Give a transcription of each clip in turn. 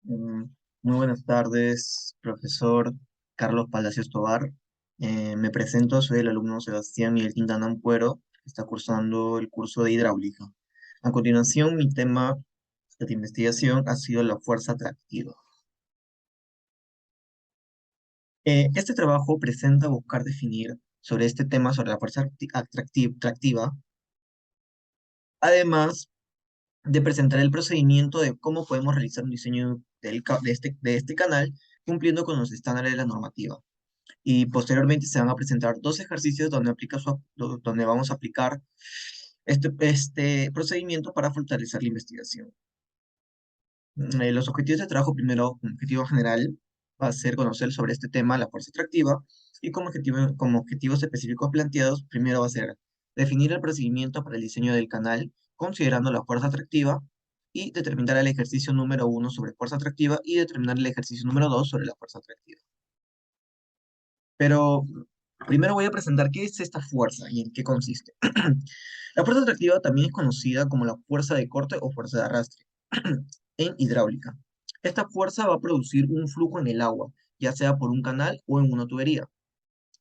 Mm, Muy buenas tardes, profesor Carlos Palacios Tobar. Me presento, soy el alumno Sebastián Miguel Quintana Ampuero, que está cursando el curso de hidráulica. A continuación, mi tema de investigación ha sido la fuerza atractiva. Este trabajo presenta buscar definir sobre este tema, sobre la fuerza atractiva, además de presentar el procedimiento de cómo podemos realizar un diseño de este canal cumpliendo con los estándares de la normativa. Y posteriormente se van a presentar dos ejercicios donde vamos a aplicar este procedimiento para fortalecer la investigación. Los objetivos de trabajo, primero, un objetivo general, va a ser conocer sobre este tema, la fuerza atractiva, y como objetivos específicos planteados, primero va a ser definir el procedimiento para el diseño del canal, considerando la fuerza atractiva, y determinar el ejercicio número 1 sobre fuerza atractiva, y determinar el ejercicio número 2 sobre la fuerza atractiva. Pero primero voy a presentar qué es esta fuerza y en qué consiste. La fuerza atractiva también es conocida como la fuerza de corte o fuerza de arrastre en hidráulica. Esta fuerza va a producir un flujo en el agua, ya sea por un canal o en una tubería,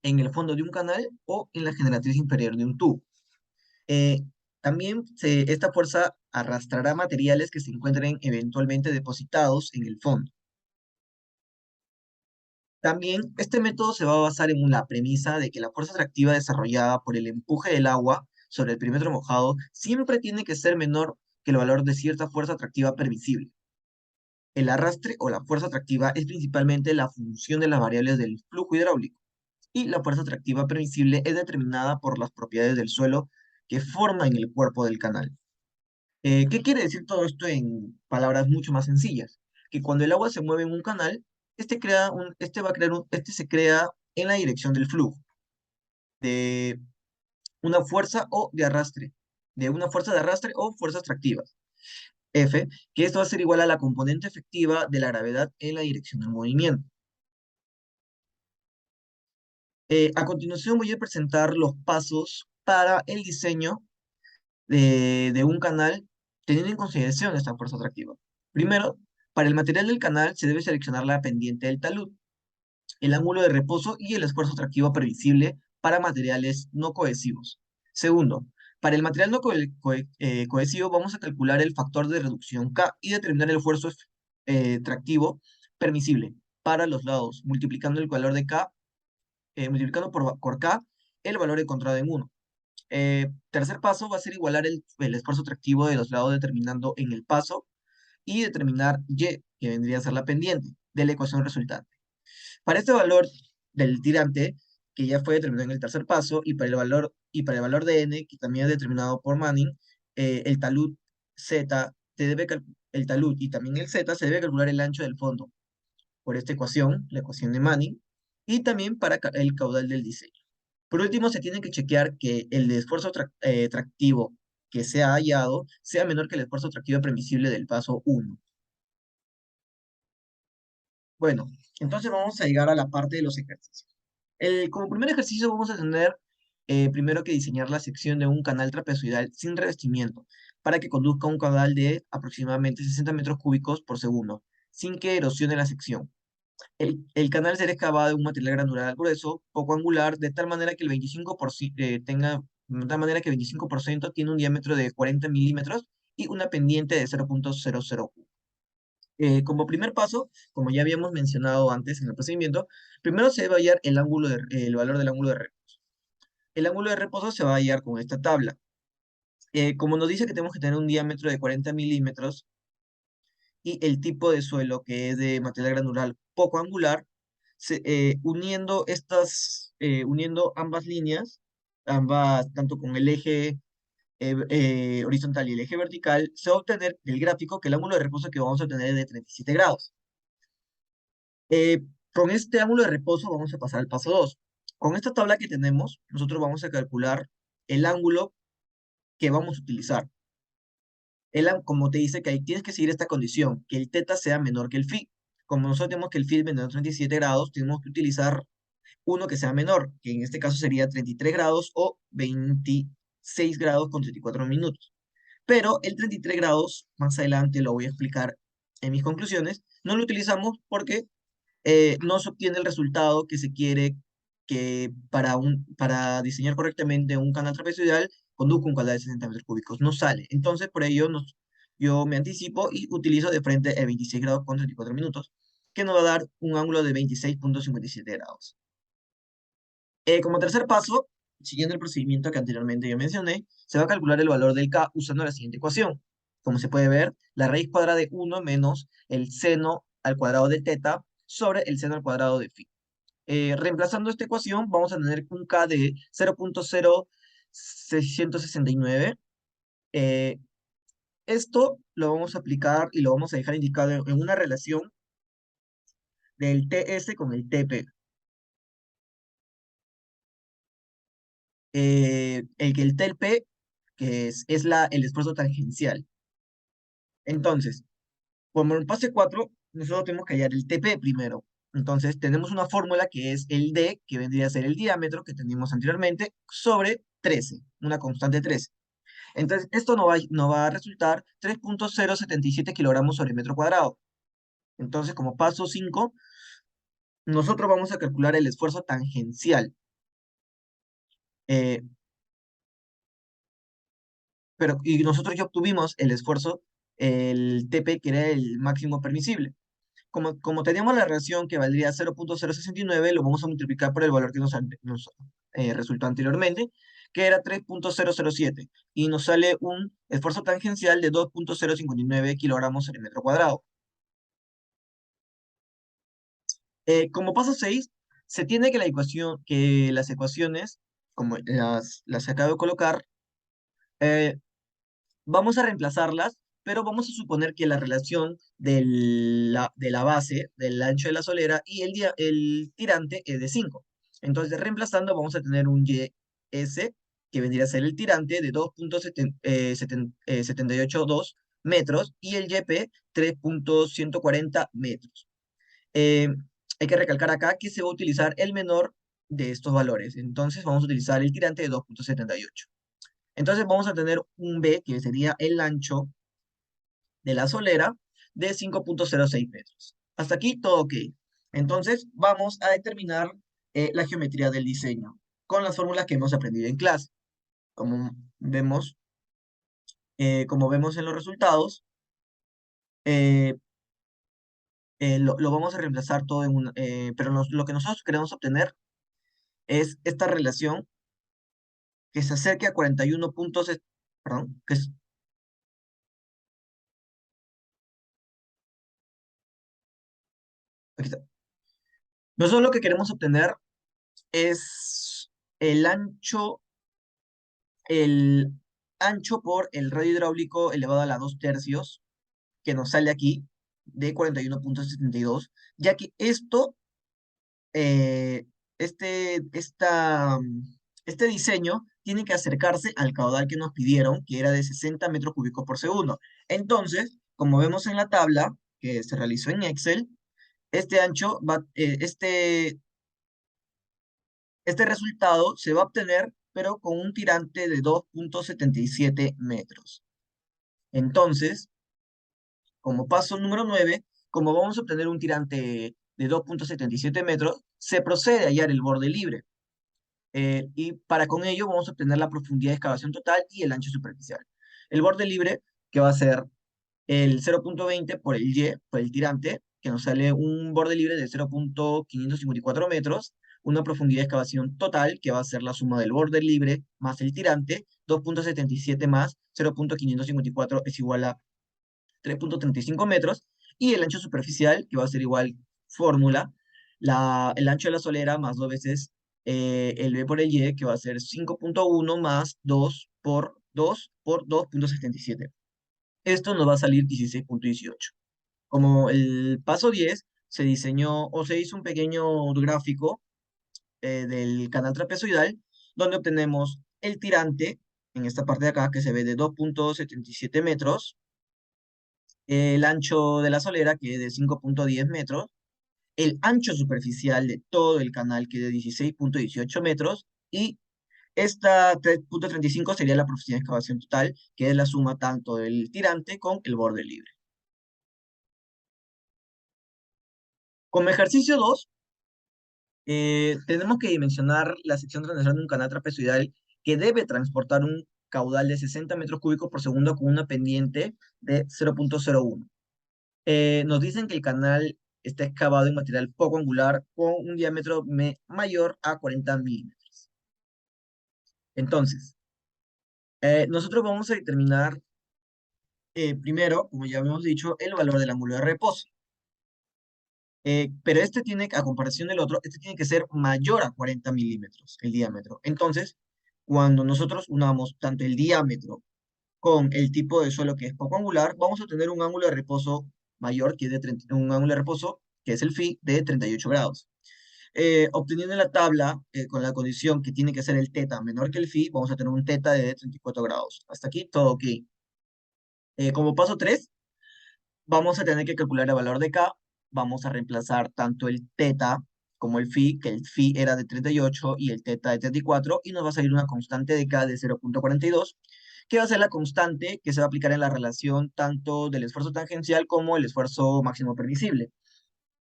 en el fondo de un canal o en la generatriz inferior de un tubo. Eh, esta fuerza arrastrará materiales que se encuentren eventualmente depositados en el fondo. También este método se va a basar en la premisa de que la fuerza atractiva desarrollada por el empuje del agua sobre el perímetro mojado siempre tiene que ser menor que el valor de cierta fuerza atractiva permisible. El arrastre o la fuerza atractiva es principalmente la función de las variables del flujo hidráulico y la fuerza atractiva permisible es determinada por las propiedades del suelo que forman el cuerpo del canal. ¿Qué quiere decir todo esto en palabras mucho más sencillas? Que cuando el agua se mueve en un canal, este se crea en la dirección del flujo, de una fuerza o de arrastre, de una fuerza de arrastre o fuerzas tractivas. F, que esto va a ser igual a la componente efectiva de la gravedad en la dirección del movimiento. A continuación voy a presentar los pasos para el diseño de un canal teniendo en consideración esta fuerza atractiva. Primero, para el material del canal se debe seleccionar la pendiente del talud, el ángulo de reposo y el esfuerzo atractivo previsible para materiales no cohesivos. Segundo, para el material no cohesivo vamos a calcular el factor de reducción K y determinar el esfuerzo tractivo permisible para los lados, multiplicando el valor de K, multiplicando por K el valor encontrado en 1. Tercer paso va a ser igualar el esfuerzo tractivo de los lados determinando en el paso y determinar Y, que vendría a ser la pendiente de la ecuación resultante. Para este valor del tirante, que ya fue determinado en el tercer paso, y para el valor de n, que también es determinado por Manning, el talud Z, el talud y también el Z se debe calcular el ancho del fondo por esta ecuación, la ecuación de Manning, y también para el caudal del diseño. Por último, se tiene que chequear que el esfuerzo tractivo que se ha hallado sea menor que el esfuerzo tractivo permisible del paso 1. Bueno, entonces vamos a llegar a la parte de los ejercicios. Como primer ejercicio vamos a tener primero que diseñar la sección de un canal trapezoidal sin revestimiento para que conduzca un caudal de aproximadamente 60 metros cúbicos por segundo, sin que erosione la sección. El canal será excavado de un material granular grueso, poco angular, de tal manera que el 25% de tal manera que el 25% tiene un diámetro de 40 milímetros y una pendiente de 0.001. Como primer paso, como ya habíamos mencionado antes en el procedimiento, primero se debe hallar el valor del ángulo de reposo. El ángulo de reposo se va a hallar con esta tabla. Como nos dice que tenemos que tener un diámetro de 40 milímetros y el tipo de suelo que es de material granular poco angular, uniendo ambas líneas, tanto con el eje horizontal y el eje vertical, se va a obtener el gráfico que el ángulo de reposo que vamos a obtener es de 37 grados. Con este ángulo de reposo vamos a pasar al paso 2. Con esta tabla que tenemos, nosotros vamos a calcular el ángulo que vamos a utilizar. Como te dice que ahí tienes que seguir esta condición, que el teta sea menor que el phi. Como nosotros tenemos que el phi es menor a 37 grados, tenemos que utilizar uno que sea menor, que en este caso sería 33 grados o 26 grados con 34 minutos. Pero el 33 grados, más adelante lo voy a explicar en mis conclusiones, No lo utilizamos porque no se obtiene el resultado que se quiere que para diseñar correctamente un canal trapezoidal conduzca un canal de 60 metros cúbicos. No sale. Entonces, por ello, yo me anticipo y utilizo de frente el 26 grados con 34 minutos, que nos va a dar un ángulo de 26,57 grados. Como tercer paso, siguiendo el procedimiento que anteriormente yo mencioné, se va a calcular el valor del K usando la siguiente ecuación. Como se puede ver, la raíz cuadrada de 1 menos el seno al cuadrado de teta sobre el seno al cuadrado de phi. Reemplazando esta ecuación, vamos a tener un K de 0,0669. Eh, Esto lo vamos a aplicar y lo vamos a dejar indicado en una relación del TS con el TP. El TP, que es el esfuerzo tangencial. Entonces, como en fase 4 nosotros tenemos que hallar el TP primero. Entonces, tenemos una fórmula que es el D, que vendría a ser el diámetro que teníamos anteriormente, sobre 13, una constante 13. Entonces, esto nos va a resultar 3,077 kilogramos sobre metro cuadrado. Entonces, como paso 5, nosotros vamos a calcular el esfuerzo tangencial. Eh, y nosotros ya obtuvimos el esfuerzo, el TP, que era el máximo permisible. Como teníamos la relación que valdría 0,069, lo vamos a multiplicar por el valor que nos resultó anteriormente, que era 3,007, y nos sale un esfuerzo tangencial de 2,059 kilogramos sobre metro cuadrado. Como paso 6, se tiene que las ecuaciones, como las acabo de colocar, eh, vamos a reemplazarlas, pero vamos a suponer que la relación de la base, del ancho de la solera y el tirante es de 5. Entonces, reemplazando, vamos a tener un YS, que vendría a ser el tirante de 2,782 metros, y el YP 3,140 metros. Eh, Hay que recalcar acá que se va a utilizar el menor de estos valores. Entonces, vamos a utilizar el tirante de 2,78. Entonces vamos a tener un B, que sería el ancho de la solera, de 5,06 metros. Hasta aquí todo ok. Entonces vamos a determinar la geometría del diseño con las fórmulas que hemos aprendido en clase. Como vemos, como vemos en los resultados, eh, lo vamos a reemplazar todo pero lo que nosotros queremos obtener es esta relación que se acerque a 41 puntos, perdón, aquí está. Nosotros lo que queremos obtener es el ancho, el ancho por el radio hidráulico elevado a la 2 tercios, que nos sale aquí, de 41,72, ya que eh, este, esta, este diseño tiene que acercarse al caudal que nos pidieron, que era de 60 metros cúbicos por segundo. Entonces, como vemos en la tabla que se realizó en Excel, este ancho va, este resultado se va a obtener, pero con un tirante de 2,77 metros. Entonces, como paso número 9, como vamos a obtener un tirante de 2,77 metros, se procede a hallar el borde libre. Y para con ello vamos a obtener la profundidad de excavación total y el ancho superficial. El borde libre, que va a ser el 0,20 por el Y, por el tirante, que nos sale un borde libre de 0,554 metros, una profundidad de excavación total, que va a ser la suma del borde libre más el tirante, 2,77 más 0,554 es igual a 3,35 metros, y el ancho superficial, que va a ser igual fórmula, el ancho de la solera más dos veces el B por el Y, que va a ser 5,1 más 2 por 2,77. Esto nos va a salir 16,18. Como el paso 10 se diseñó o se hizo un pequeño gráfico del canal trapezoidal, donde obtenemos el tirante, en esta parte de acá, que se ve de 2,77 metros, el ancho de la solera, que es de 5,10 metros, el ancho superficial de todo el canal, que es de 16,18 metros, y esta 3,35 sería la profundidad de excavación total, que es la suma tanto del tirante con el borde libre. Como ejercicio 2, tenemos que dimensionar la sección transversal de un canal trapezoidal que debe transportar un caudal de 60 metros cúbicos por segundo con una pendiente de 0,01. Nos dicen que el canal está excavado en material poco angular con un diámetro mayor a 40 milímetros. Entonces, nosotros vamos a determinar primero, como ya habíamos dicho, el valor del ángulo de reposo. Pero este tiene, a comparación del otro, este tiene que ser mayor a 40 milímetros, el diámetro. Entonces, cuando nosotros unamos tanto el diámetro con el tipo de suelo que es poco angular, vamos a tener un ángulo de reposo mayor, que es de un ángulo de reposo, que es el phi, de 38 grados. Obteniendo en la tabla, con la condición que tiene que ser el teta menor que el phi, vamos a tener un teta de 34 grados. Hasta aquí, todo ok. Como paso 3, vamos a tener que calcular el valor de K. Vamos a reemplazar tanto el teta como el phi, que el phi era de 38 y el teta de 34, y nos va a salir una constante de K de 0,42, que va a ser la constante que se va a aplicar en la relación tanto del esfuerzo tangencial como el esfuerzo máximo permisible.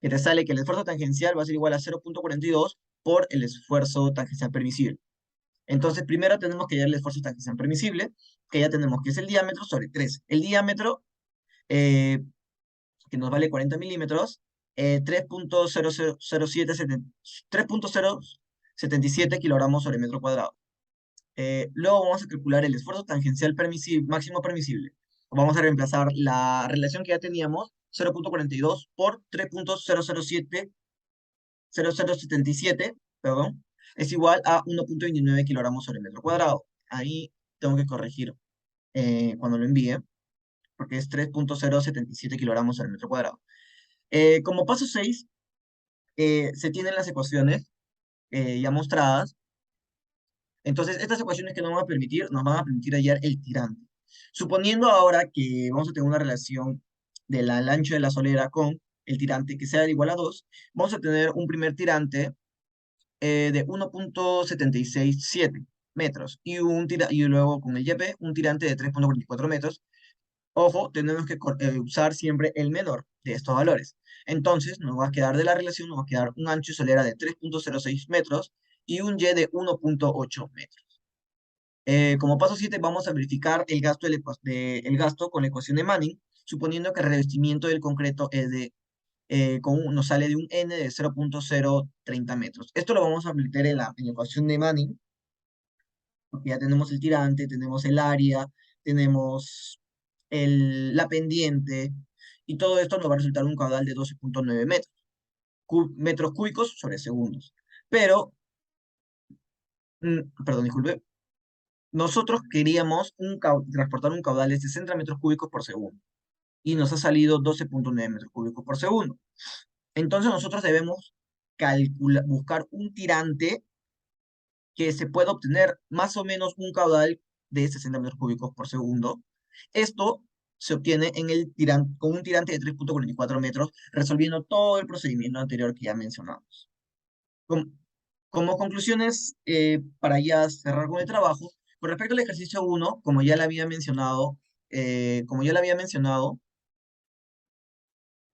Que te sale que el esfuerzo tangencial va a ser igual a 0,42 por el esfuerzo tangencial permisible. Entonces, primero tenemos que hallar el esfuerzo tangencial permisible, que ya tenemos que es el diámetro sobre 3. El diámetro, eh, que nos vale 40 milímetros, 3.077 kilogramos sobre metro cuadrado. Luego vamos a calcular el esfuerzo tangencial máximo permisible. Vamos a reemplazar la relación que ya teníamos, 0,42 por 3.0077, perdón, es igual a 1,29 kilogramos sobre metro cuadrado. Ahí tengo que corregir cuando lo envíe, porque es 3,077 kilogramos sobre metro cuadrado. Como paso 6, se tienen las ecuaciones ya mostradas. Entonces, estas ecuaciones que nos van a permitir hallar el tirante. Suponiendo ahora que vamos a tener una relación del ancho de la solera con el tirante que sea igual a 2, vamos a tener un primer tirante de 1,767 metros y luego con el YP un tirante de 3,44 metros. Ojo, tenemos que usar siempre el menor de estos valores. Entonces, nos va a quedar de la relación, nos va a quedar un ancho de solera de 3,06 metros y un Y de 1,8 metros. Como paso 7 vamos a verificar el gasto, el gasto con la ecuación de Manning, suponiendo que el revestimiento del concreto es nos sale de un N de 0,030 metros. Esto lo vamos a meter en la ecuación de Manning, porque ya tenemos el tirante, tenemos el área, tenemos la pendiente, y todo esto nos va a resultar un caudal de 12,9 metros, metros cúbicos sobre segundos. Pero, perdón, disculpe, nosotros queríamos transportar un caudal de 60 metros cúbicos por segundo, y nos ha salido 12,9 metros cúbicos por segundo. Entonces nosotros debemos buscar un tirante que se pueda obtener más o menos un caudal de 60 metros cúbicos por segundo. Esto se obtiene con un tirante de 3,44 metros, resolviendo todo el procedimiento anterior que ya mencionamos. Com- Como conclusiones, para ya cerrar con el trabajo, con respecto al ejercicio 1, como ya le había mencionado, como ya le había mencionado,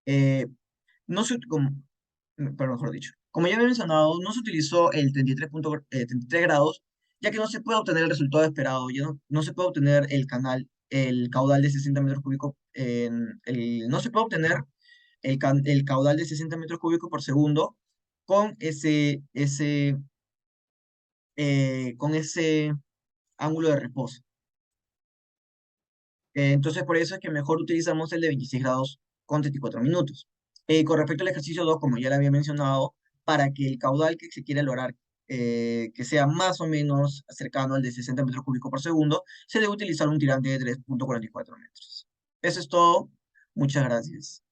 eh, no se, com- perdón, mejor dicho, como ya había mencionado, no se utilizó el 33 grados, ya que no se puede obtener el resultado esperado, ya no se puede obtener el caudal de 60 metros cúbicos, no se puede obtener el caudal de 60 metros cúbicos por segundo con ese ángulo de reposo. Entonces, por eso es que mejor utilizamos el de 26 grados con 34 minutos. Con respecto al ejercicio 2, como ya le había mencionado, para que el caudal que se quiera lograr, que sea más o menos cercano al de 60 metros cúbicos por segundo, se debe utilizar un tirante de 3,44 metros. Eso es todo. Muchas gracias.